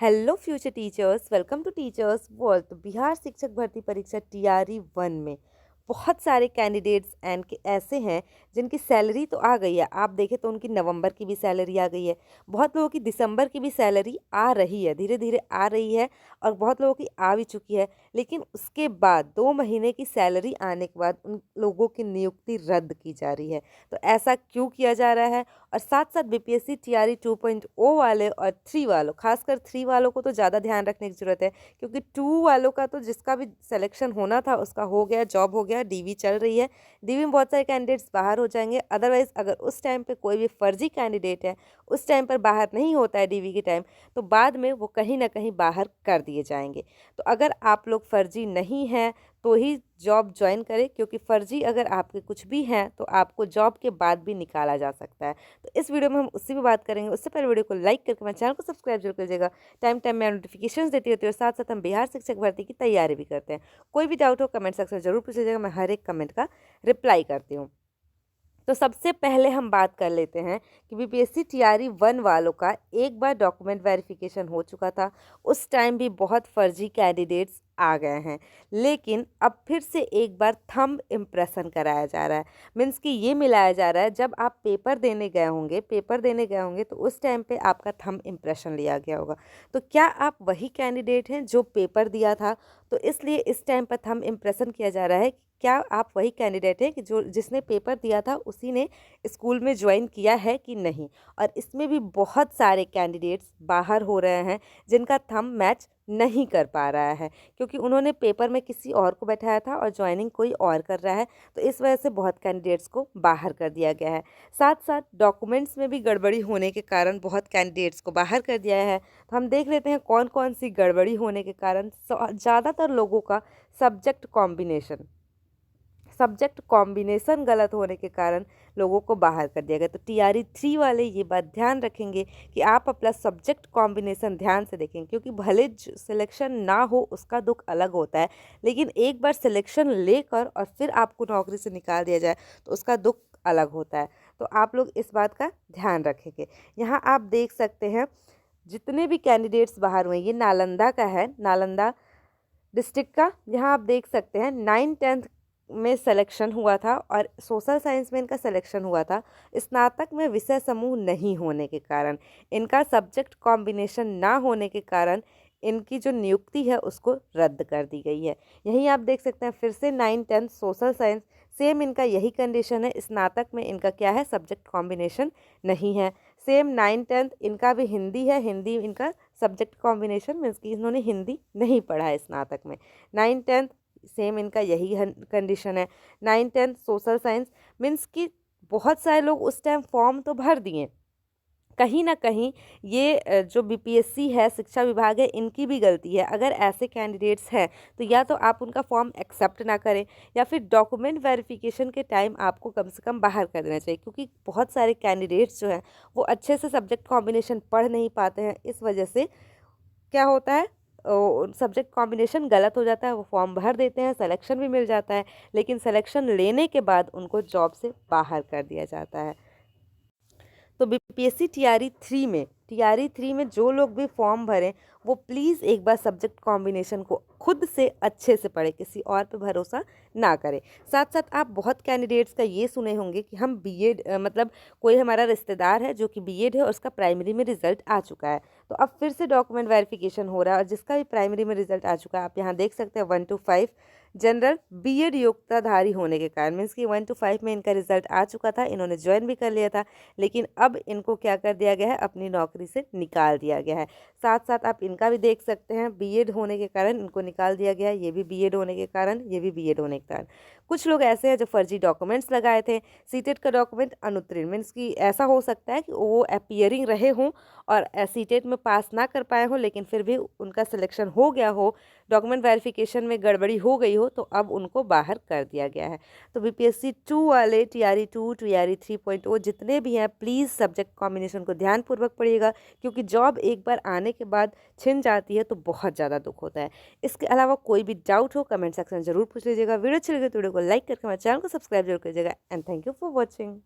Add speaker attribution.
Speaker 1: Hello future teachers, welcome to teachers world. तो बिहार शिक्षक भर्ती परीक्षा टीआरई 1 में बहुत सारे कैंडिडेट्स एंड के ऐसे हैं जिनकी सैलरी तो आ गई है। आप देखें तो उनकी नवंबर की भी सैलरी आ गई है, बहुत लोगों की दिसंबर की भी सैलरी आ रही है, धीरे धीरे आ रही है और बहुत लोगों की आ भी चुकी है। लेकिन उसके बाद 2 महीने की सैलरी आने के बाद उन लोगों की नियुक्ति रद्द की जा रही है। तो ऐसा क्यों किया जा रहा है? और साथ साथ बीपीएससी टीआरई 2.0 वाले और 3 वालों, खासकर 3 वालों को तो ज़्यादा ध्यान रखने की ज़रूरत है, क्योंकि 2 वालों का तो जिसका भी सिलेक्शन होना था उसका हो गया, जॉब हो गया, डीवी चल रही है। डीवी में बहुत सारे कैंडिडेट्स बाहर हो जाएंगे। अदरवाइज़ अगर उस टाइम पे कोई भी फर्जी कैंडिडेट है, उस टाइम पर बाहर नहीं होता है डीवी के टाइम, तो बाद में वो कहीं ना कहीं बाहर कर दिए जाएंगे। तो अगर आप लोग फर्जी नहीं हैं तो ही जॉब ज्वाइन करें, क्योंकि फर्जी अगर आपके कुछ भी हैं तो आपको जॉब के बाद भी निकाला जा सकता है। तो इस वीडियो में हम उससे भी बात करेंगे। उससे पहले वीडियो को लाइक करके हमारे चैनल को सब्सक्राइब जरूर कीजिएगा। टाइम टाइम में नोटिफिकेशन देती होती है और साथ साथ हम बिहार शिक्षक भर्ती की तैयारी भी करते हैं। कोई भी डाउट हो कमेंट सेक्शन में जरूर पूछ लीजिएगा, मैं हर एक कमेंट का रिप्लाई करती हूँ। तो सबसे पहले हम बात कर लेते हैं कि बीपीएससी टीआरई 1 वालों का एक बार डॉक्यूमेंट वेरिफिकेशन हो चुका था। उस टाइम भी बहुत फर्जी कैंडिडेट्स आ गए हैं, लेकिन अब फिर से एक बार थंब इम्प्रेशन कराया जा रहा है। मीन्स कि ये मिलाया जा रहा है, जब आप पेपर देने गए होंगे तो उस टाइम पे आपका थंब इम्प्रेशन लिया गया होगा। तो क्या आप वही कैंडिडेट हैं जो पेपर दिया था? तो इसलिए इस टाइम पर थंब इम्प्रेशन किया जा रहा है। क्या आप वही कैंडिडेट हैं कि जो जिसने पेपर दिया था उसी ने स्कूल में ज्वाइन किया है कि नहीं? और इसमें भी बहुत सारे कैंडिडेट्स बाहर हो रहे हैं जिनका थंब मैच नहीं कर पा रहा है, क्योंकि उन्होंने पेपर में किसी और को बैठाया था और ज्वाइनिंग कोई और कर रहा है। तो इस वजह से बहुत कैंडिडेट्स को बाहर कर दिया गया है। साथ साथ डॉक्यूमेंट्स में भी गड़बड़ी होने के कारण बहुत कैंडिडेट्स को बाहर कर दिया है। तो हम देख लेते हैं कौन कौन सी गड़बड़ी होने के कारण ज़्यादातर लोगों का सब्जेक्ट कॉम्बिनेशन गलत होने के कारण लोगों को बाहर कर दिया गया। तो टीआरई 3 वाले ये बात ध्यान रखेंगे कि आप अपना सब्जेक्ट कॉम्बिनेशन ध्यान से देखें, क्योंकि भले सिलेक्शन ना हो उसका दुख अलग होता है, लेकिन एक बार सिलेक्शन लेकर और फिर आपको नौकरी से निकाल दिया जाए तो उसका दुख अलग होता है। तो आप लोग इस बात का ध्यान रखेंगे। यहाँ आप देख सकते हैं जितने भी कैंडिडेट्स बाहर हुए, ये नालंदा का है, नालंदा डिस्ट्रिक्ट का। यहाँ आप देख सकते हैं 9th-10th में सिलेक्शन हुआ था और सोशल साइंस में इनका सिलेक्शन हुआ था। स्नातक में विषय समूह नहीं होने के कारण, इनका सब्जेक्ट कॉम्बिनेशन ना होने के कारण इनकी जो नियुक्ति है उसको रद्द कर दी गई है। यहीं आप देख सकते हैं फिर से 9th-10th सोशल साइंस, सेम इनका यही कंडीशन है। स्नातक में इनका क्या है, सब्जेक्ट कॉम्बिनेशन नहीं है। सेम 9th-10th इनका भी हिंदी है, हिंदी इनका सब्जेक्ट कॉम्बिनेशन मीन्स कि इन्होंने हिंदी नहीं पढ़ा है स्नातक में। 9th-10th सेम इनका यही कंडीशन है। 9th-10th सोशल साइंस मीन्स कि बहुत सारे लोग उस टाइम फॉर्म तो भर दिए। कहीं ना कहीं ये जो बीपीएससी है, शिक्षा विभाग है, इनकी भी गलती है। अगर ऐसे कैंडिडेट्स हैं तो या तो आप उनका फॉर्म एक्सेप्ट ना करें, या फिर डॉक्यूमेंट वेरिफिकेशन के टाइम आपको कम से कम बाहर कर देना चाहिए, क्योंकि बहुत सारे कैंडिडेट्स जो हैं वो अच्छे से सब्जेक्ट कॉम्बिनेशन पढ़ नहीं पाते हैं। इस वजह से क्या होता है, सब्जेक्ट कॉम्बिनेशन गलत हो जाता है। वो फॉर्म भर देते हैं, सिलेक्शन भी मिल जाता है, लेकिन सिलेक्शन लेने के बाद उनको जॉब से बाहर कर दिया जाता है। तो बीपीएससी टीआरई 3 में जो लोग भी फॉर्म भरें वो प्लीज़ एक बार सब्जेक्ट कॉम्बिनेशन को खुद से अच्छे से पढ़ें, किसी और पे भरोसा ना करें। साथ साथ आप बहुत कैंडिडेट्स का ये सुने होंगे कि हम बीएड मतलब कोई हमारा रिश्तेदार है जो कि बीएड है और उसका प्राइमरी में रिजल्ट आ चुका है, तो अब फिर से डॉक्यूमेंट वेरिफिकेशन हो रहा है। और जिसका भी प्राइमरी में रिजल्ट आ चुका है, आप यहाँ देख सकते हैं 1 to 5 जनरल बीएड योग्यताधारी होने के कारण, मीन्स कि 1 to 5 में इनका रिजल्ट आ चुका था, इन्होंने ज्वाइन भी कर लिया था, लेकिन अब इनको क्या कर दिया गया है, अपनी नौकरी से निकाल दिया गया है। साथ साथ आप इनका भी देख सकते हैं, बीएड होने के कारण इनको निकाल दिया गया है, ये भी बीएड होने के कारण, ये भी बीएड होने के कारण। कुछ लोग ऐसे हैं जो फर्जी डॉक्यूमेंट्स लगाए थे। सीटेट का डॉक्यूमेंट अनुत्तीर्ण, मीन्स कि ऐसा हो सकता है कि वो अपीयरिंग रहे हों और सीटेट में पास ना कर पाए हों, लेकिन फिर भी उनका सिलेक्शन हो गया हो, डॉक्यूमेंट वेरिफिकेशन में गड़बड़ी हो गई हो, तो अब उनको बाहर कर दिया गया है। तो बीपीएससी 2 वाले, टीआरई 2, टीआरई 3.0 जितने भी हैं, प्लीज़ सब्जेक्ट कॉम्बिनेशन को ध्यानपूर्वक पढ़िएगा, क्योंकि जॉब एक बार आने के बाद छिन जाती है तो बहुत ज़्यादा दुख होता है। इसके अलावा कोई भी डाउट हो कमेंट सेक्शन में जरूर पूछ लीजिएगा। वीडियो अच्छी लगे तो वीडियो को लाइक करके हमारे चैनल को सब्सक्राइब जरूर कीजिएगा। And thank you for watching.